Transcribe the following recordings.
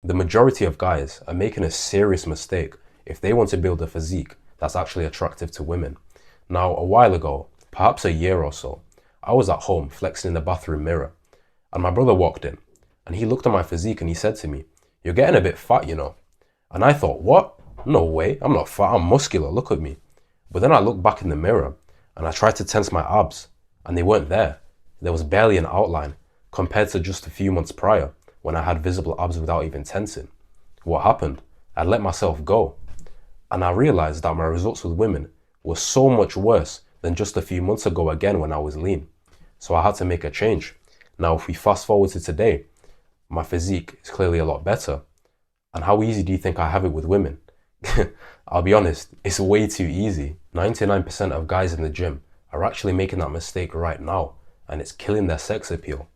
The majority of guys are making a serious mistake if they want to build a physique that's actually attractive to women. Now, a while ago, perhaps a year or so, I was at home flexing in the bathroom mirror, and my brother walked in, and he looked at my physique and he said to me, "You're getting a bit fat, you know." And I thought, what? No way, I'm not fat, I'm muscular, look at me. But then I looked back in the mirror, and I tried to tense my abs, and they weren't there. There was barely an outline, compared to just a few months prior, when I had visible abs without even tensing. What happened? I let myself go. And I realized that my results with women were so much worse than just a few months ago again when I was lean. So I had to make a change. Now, if we fast forward to today, my physique is clearly a lot better. And how easy do you think I have it with women? I'll be honest, it's way too easy. 99% of guys in the gym are actually making that mistake right now, and it's killing their sex appeal.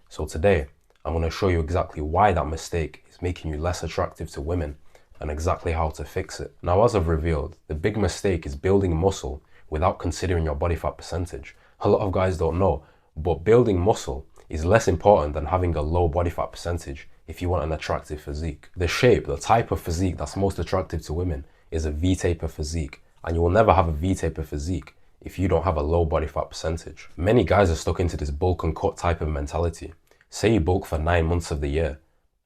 So today, I'm going to show you exactly why that mistake is making you less attractive to women and exactly how to fix it. Now, as I've revealed, the big mistake is building muscle without considering your body fat percentage. A lot of guys don't know, but building muscle is less important than having a low body fat percentage if you want an attractive physique. The shape, the type of physique that's most attractive to women is a V-taper physique, and you will never have a V-taper physique if you don't have a low body fat percentage. Many guys are stuck into this bulk and cut type of mentality. Say you bulk for 9 months of the year.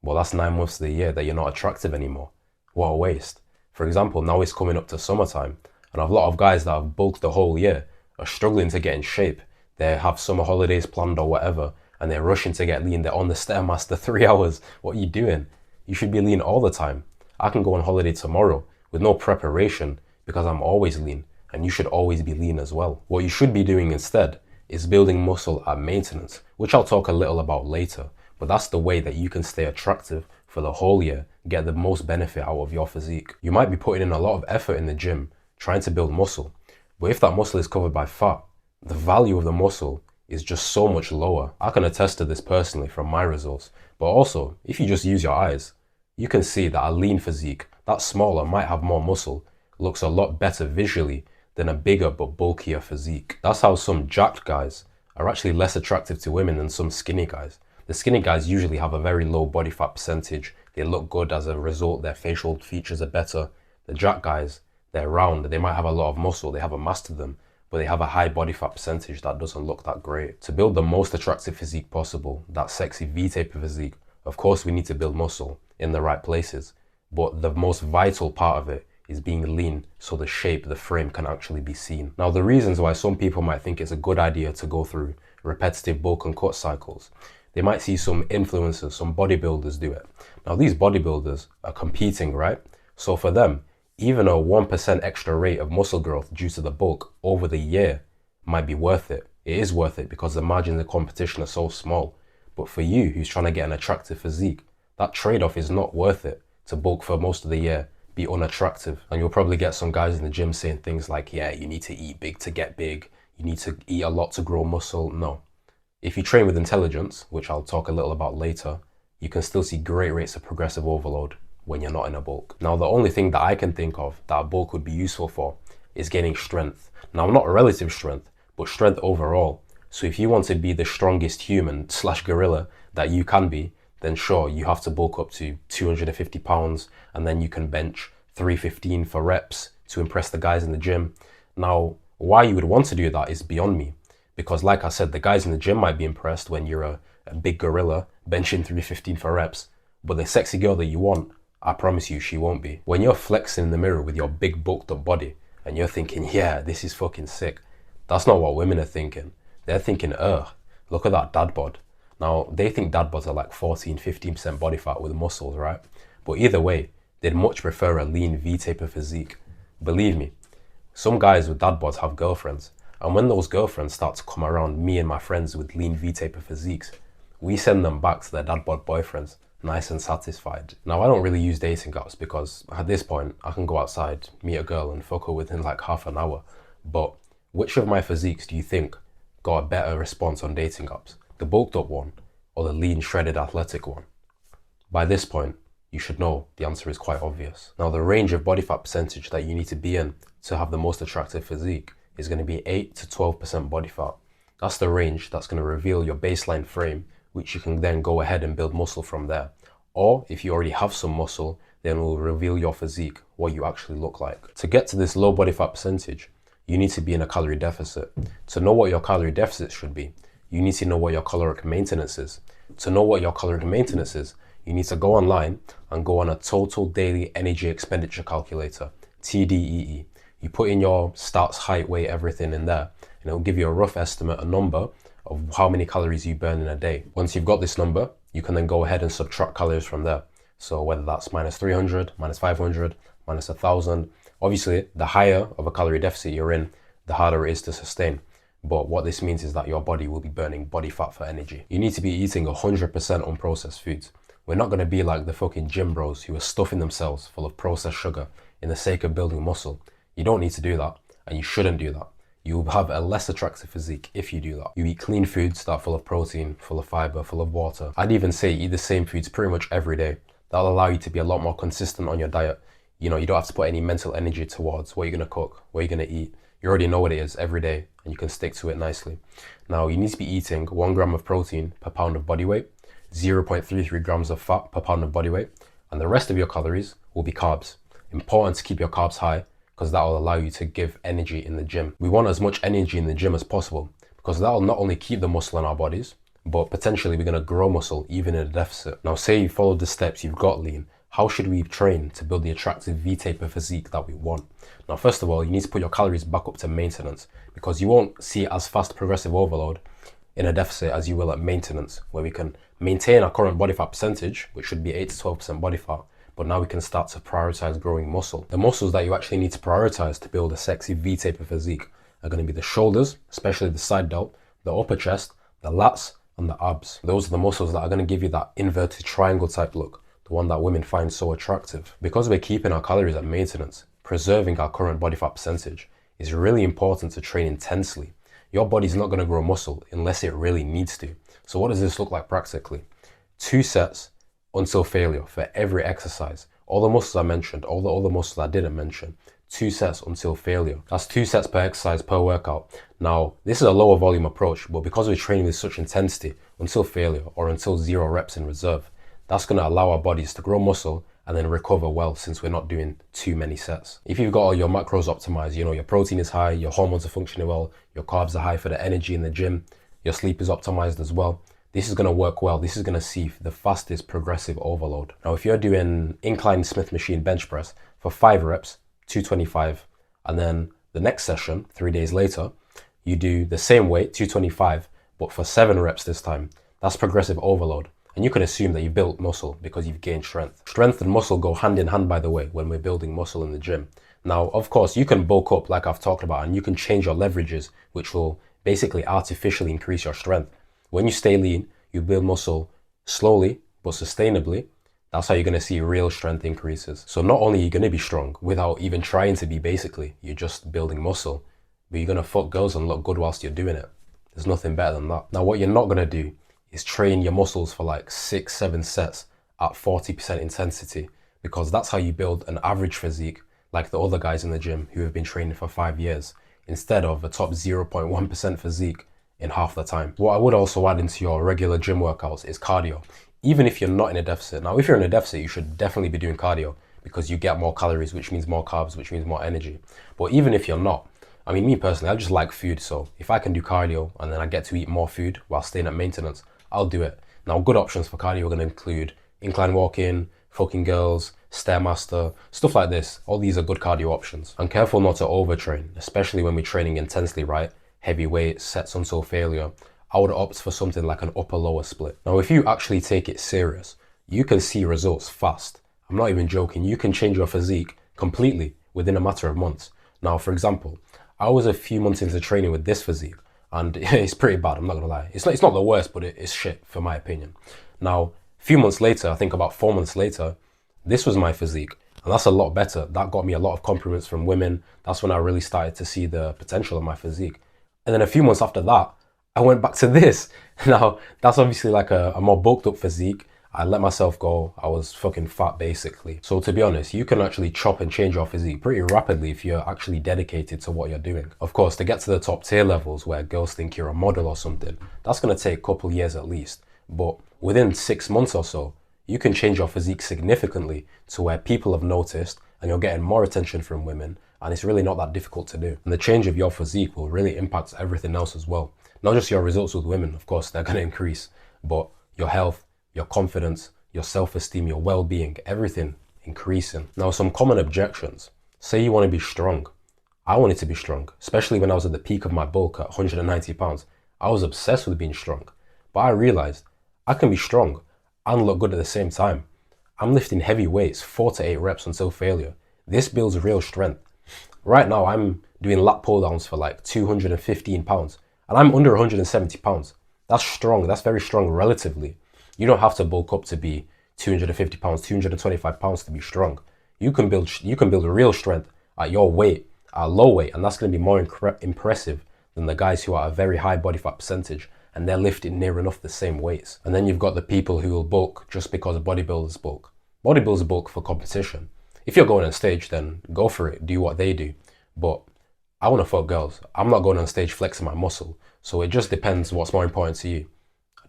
Well, that's 9 months of the year that you're not attractive anymore. What a waste. For example, now it's coming up to summertime, and a lot of guys that have bulked the whole year are struggling to get in shape. They have summer holidays planned or whatever, and they're rushing to get lean. They're on the Stairmaster 3 hours. What are you doing? You should be lean all the time. I can go on holiday tomorrow with no preparation because I'm always lean, and you should always be lean as well. What you should be doing instead is building muscle at maintenance, which I'll talk a little about later, but that's the way that you can stay attractive for the whole year, get the most benefit out of your physique. You might be putting in a lot of effort in the gym trying to build muscle, but if that muscle is covered by fat, the value of the muscle is just so much lower. I can attest to this personally from my results, but also if you just use your eyes, you can see that a lean physique, that smaller might have more muscle, looks a lot better visually than a bigger but bulkier physique. That's how some jacked guys are actually less attractive to women than some skinny guys. The skinny guys usually have a very low body fat percentage. They look good as a result, their facial features are better. The jacked guys, they're round, they might have a lot of muscle, they have a mass to them, but they have a high body fat percentage that doesn't look that great. To build the most attractive physique possible, that sexy V-taper physique, of course we need to build muscle in the right places, but the most vital part of it is being lean so the shape, the frame can actually be seen. Now, the reasons why some people might think it's a good idea to go through repetitive bulk and cut cycles, they might see some influencers, some bodybuilders do it. Now, these bodybuilders are competing, right? So for them, even a 1% extra rate of muscle growth due to the bulk over the year might be worth it. It is worth it because the margins of competition are so small. But for you, who's trying to get an attractive physique, that trade-off is not worth it to bulk for most of the year, be unattractive. And you'll probably get some guys in the gym saying things like, yeah, you need to eat big to get big. You need to eat a lot to grow muscle. No. If you train with intelligence, which I'll talk a little about later, you can still see great rates of progressive overload when you're not in a bulk. Now, the only thing that I can think of that a bulk would be useful for is gaining strength. Now, not relative strength, but strength overall. So if you want to be the strongest human / gorilla that you can be, then sure, you have to bulk up to 250 pounds and then you can bench 315 for reps to impress the guys in the gym. Now, why you would want to do that is beyond me. Because like I said, the guys in the gym might be impressed when you're a big gorilla benching 315 for reps, but the sexy girl that you want, I promise you, she won't be. When you're flexing in the mirror with your big bulked up body and you're thinking, yeah, this is fucking sick, that's not what women are thinking. They're thinking, look at that dad bod. Now, they think dad bods are like 14-15% body fat with muscles, right? But either way, they'd much prefer a lean V-taper physique. Believe me, some guys with dad bods have girlfriends, and when those girlfriends start to come around me and my friends with lean V-taper physiques, we send them back to their dad bod boyfriends, nice and satisfied. Now, I don't really use dating apps because at this point, I can go outside, meet a girl and fuck her within like half an hour. But which of my physiques do you think got a better response on dating apps? The bulked up one or the lean shredded athletic one? By this point, you should know the answer is quite obvious. Now, the range of body fat percentage that you need to be in to have the most attractive physique is going to be 8 to 12% body fat. That's the range that's going to reveal your baseline frame, which you can then go ahead and build muscle from there. Or if you already have some muscle, then it will reveal your physique, what you actually look like. To get to this low body fat percentage, you need to be in a calorie deficit. To know what your calorie deficit should be, you need to know what your caloric maintenance is. To know what your caloric maintenance is, you need to go online and go on a total daily energy expenditure calculator, TDEE. You put in your stats, height, weight, everything in there, and it'll give you a rough estimate, a number of how many calories you burn in a day. Once you've got this number, you can then go ahead and subtract calories from there. So whether that's minus 300, minus 500, minus 1,000, obviously the higher of a calorie deficit you're in, the harder it is to sustain. But what this means is that your body will be burning body fat for energy. You need to be eating 100% unprocessed foods. We're not going to be like the fucking gym bros who are stuffing themselves full of processed sugar in the sake of building muscle. You don't need to do that, and you shouldn't do that. You'll have a less attractive physique if you do that. You eat clean foods that are full of protein, full of fiber, full of water. I'd even say eat the same foods pretty much every day. That'll allow you to be a lot more consistent on your diet. You know, you don't have to put any mental energy towards what you're gonna cook, what you're gonna eat. You already know what it is every day, and you can stick to it nicely. Now, you need to be eating 1 gram of protein per pound of body weight, 0.33 grams of fat per pound of body weight, and the rest of your calories will be carbs. Important to keep your carbs high, because that will allow you to give energy in the gym. We want as much energy in the gym as possible, because that will not only keep the muscle in our bodies, but potentially we're going to grow muscle even in a deficit. Now, say you followed the steps, you've got lean. How should we train to build the attractive V-taper physique that we want? Now, first of all, you need to put your calories back up to maintenance, because you won't see as fast progressive overload in a deficit as you will at maintenance, where we can maintain our current body fat percentage, which should be 8 to 12% body fat, but now we can start to prioritize growing muscle. The muscles that you actually need to prioritize to build a sexy V-taper physique are going to be the shoulders, especially the side delt, the upper chest, the lats, and the abs. Those are the muscles that are going to give you that inverted triangle type look, the one that women find so attractive. Because we're keeping our calories at maintenance, preserving our current body fat percentage is really important to train intensely. Your body's not going to grow muscle unless it really needs to. So what does this look like practically? 2 sets until failure for every exercise. All the muscles I mentioned, all the other muscles I didn't mention, 2 sets until failure. That's 2 sets per exercise per workout. Now, this is a lower volume approach, but because we're training with such intensity until failure or until 0 reps in reserve, that's going to allow our bodies to grow muscle and then recover well, since we're not doing too many sets. If you've got all your macros optimized, you know, your protein is high, your hormones are functioning well, your carbs are high for the energy in the gym, your sleep is optimized as well, this is going to work well. This is going to see the fastest progressive overload. Now, if you're doing incline Smith machine bench press for 5 reps, 225, and then the next session, 3 days later, you do the same weight, 225, but for 7 reps this time, that's progressive overload. And you can assume that you've built muscle because you've gained strength. Strength and muscle go hand in hand, by the way, when we're building muscle in the gym. Now, of course, you can bulk up like I've talked about, and you can change your leverages, which will basically artificially increase your strength. When you stay lean, you build muscle slowly, but sustainably. That's how you're going to see real strength increases. So not only are you going to be strong without even trying to be, basically, you're just building muscle, but you're going to fuck girls and look good whilst you're doing it. There's nothing better than that. Now, what you're not going to do is train your muscles for like 6-7 sets at 40% intensity, because that's how you build an average physique like the other guys in the gym who have been training for 5 years, instead of a top 0.1% physique in half the time. What I would also add into your regular gym workouts is cardio, even if you're not in a deficit. Now, if you're in a deficit, you should definitely be doing cardio because you get more calories, which means more carbs, which means more energy. But even if you're not, I mean, me personally, I just like food. So if I can do cardio and then I get to eat more food while staying at maintenance, I'll do it. Now, good options for cardio are going to include incline walking, fucking girls, Stairmaster, stuff like this. All these are good cardio options. And careful not to overtrain, especially when we're training intensely, right? Heavy weights, sets until failure. I would opt for something like an upper-lower split. Now, if you actually take it serious, you can see results fast. I'm not even joking. You can change your physique completely within a matter of months. Now, for example, I was a few months into training with this physique, and it's pretty bad, I'm not gonna lie. It's not the worst, but it's shit, for my opinion. Now, a few months later, I think about 4 months later, this was my physique, and that's a lot better. That got me a lot of compliments from women. That's when I really started to see the potential of my physique. And then a few months after that, I went back to this. Now, that's obviously like a more bulked up physique. I let myself go. I was fucking fat, basically. So to be honest, you can actually chop and change your physique pretty rapidly if you're actually dedicated to what you're doing. Of course, to get to the top tier levels where girls think you're a model or something, that's going to take a couple years at least. But within 6 months or so, you can change your physique significantly to where people have noticed and you're getting more attention from women, and it's really not that difficult to do. And the change of your physique will really impact everything else as well. Not just your results with women, of course, they're going to increase, but your health, your confidence, your self-esteem, your well-being, everything increasing. Now, some common objections. Say you want to be strong. I wanted to be strong, especially when I was at the peak of my bulk at 190 pounds. I was obsessed with being strong, but I realized I can be strong and look good at the same time. I'm lifting heavy weights, 4 to 8 reps until failure. This builds real strength. Right now, I'm doing lat pull downs for like 215 pounds, and I'm under 170 pounds. That's strong. That's very strong relatively. You don't have to bulk up to be 250 pounds, 225 pounds to be strong. You can build real strength at your weight, at a low weight, and that's going to be more impressive than the guys who are at a very high body fat percentage and they're lifting near enough the same weights. And then you've got the people who will bulk just because bodybuilders bulk. Bodybuilders bulk for competition. If you're going on stage, then go for it, do what they do. But I want to fuck girls. I'm not going on stage flexing my muscle. So it just depends what's more important to you.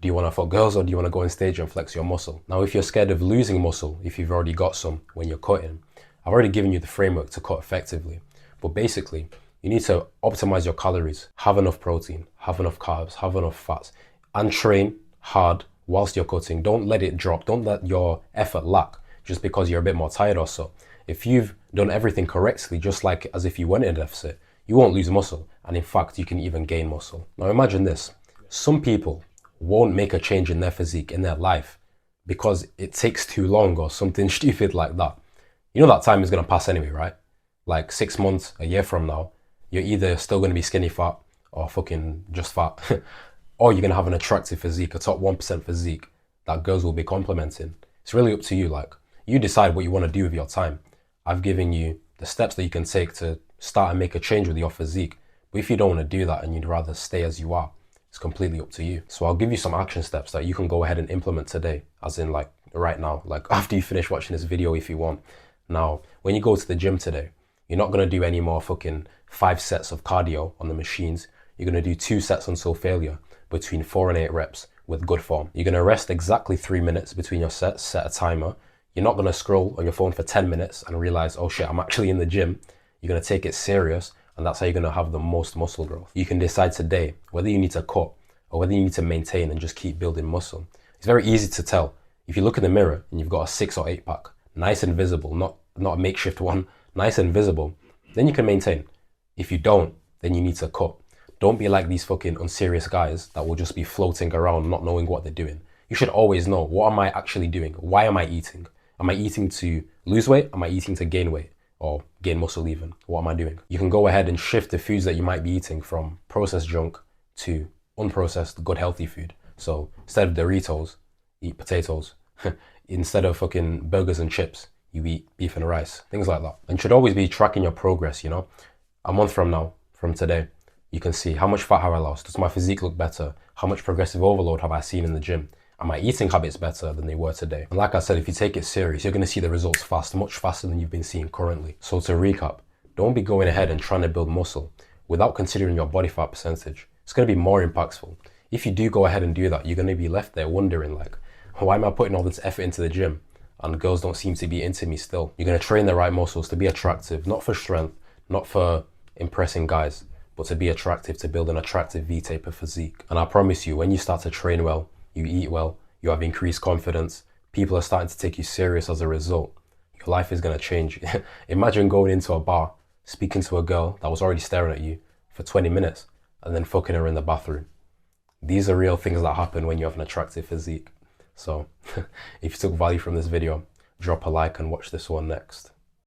Do you want to fuck girls, or do you want to go on stage and flex your muscle? Now, if you're scared of losing muscle, if you've already got some when you're cutting, I've already given you the framework to cut effectively. But basically, you need to optimize your calories, have enough protein, have enough carbs, have enough fats, and train hard whilst you're cutting. Don't let it drop. Don't let your effort lack just because you're a bit more tired or so. If you've done everything correctly, just like as if you went in a deficit, you won't lose muscle. And in fact, you can even gain muscle. Now imagine this. Some people won't make a change in their physique, in their life, because it takes too long or something stupid like that. You know that time is going to pass anyway, right? Like 6 months, a year from now, you're either still going to be skinny fat or fucking just fat, or you're going to have an attractive physique, a top 1% physique that girls will be complimenting. It's really up to you. Like, you decide what you want to do with your time. I've given you the steps that you can take to start and make a change with your physique. But if you don't want to do that and you'd rather stay as you are, it's completely up to you. So I'll give you some action steps that you can go ahead and implement today, as in like right now, like after you finish watching this video if you want. Now, when you go to the gym today, you're not going to do any more fucking 5 sets of cardio on the machines. You're going to do 2 sets until failure, between 4 and 8 reps with good form. You're going to rest exactly 3 minutes between your sets, set a timer. You're not going to scroll on your phone for 10 minutes and realize, oh shit, I'm actually in the gym. You're going to take it serious, and that's how you're going to have the most muscle growth. You can decide today whether you need to cut or whether you need to maintain and just keep building muscle. It's very easy to tell. If you look in the mirror and you've got a 6 or 8 pack, nice and visible, not a makeshift one, nice and visible, then you can maintain. If you don't, then you need to cut. Don't be like these fucking unserious guys that will just be floating around not knowing what they're doing. You should always know, what am I actually doing? Why am I eating? Am I eating to lose weight? Am I eating to gain weight? Or gain muscle even? What am I doing? You can go ahead and shift the foods that you might be eating from processed junk to unprocessed, good, healthy food. So instead of Doritos, eat potatoes. Instead of fucking burgers and chips, you eat beef and rice, things like that. And you should always be tracking your progress, you know? A month from now, from today, you can see how much fat have I lost? Does my physique look better? How much progressive overload have I seen in the gym? Are my eating habits better than they were today? And like I said, if you take it serious, you're going to see the results fast, much faster than you've been seeing currently. So to recap, don't be going ahead and trying to build muscle without considering your body fat percentage. It's going to be more impactful. If you do go ahead and do that, you're going to be left there wondering like, why am I putting all this effort into the gym and girls don't seem to be into me still? You're going to train the right muscles to be attractive, not for strength, not for impressing guys, but to be attractive, to build an attractive V-taper physique. And I promise you, when you start to train well, you eat well, you have increased confidence, people are starting to take you serious as a result, your life is going to change. Imagine going into a bar, speaking to a girl that was already staring at you for 20 minutes and then fucking her in the bathroom. These are real things that happen when you have an attractive physique. So if you took value from this video, drop a like and watch this one next.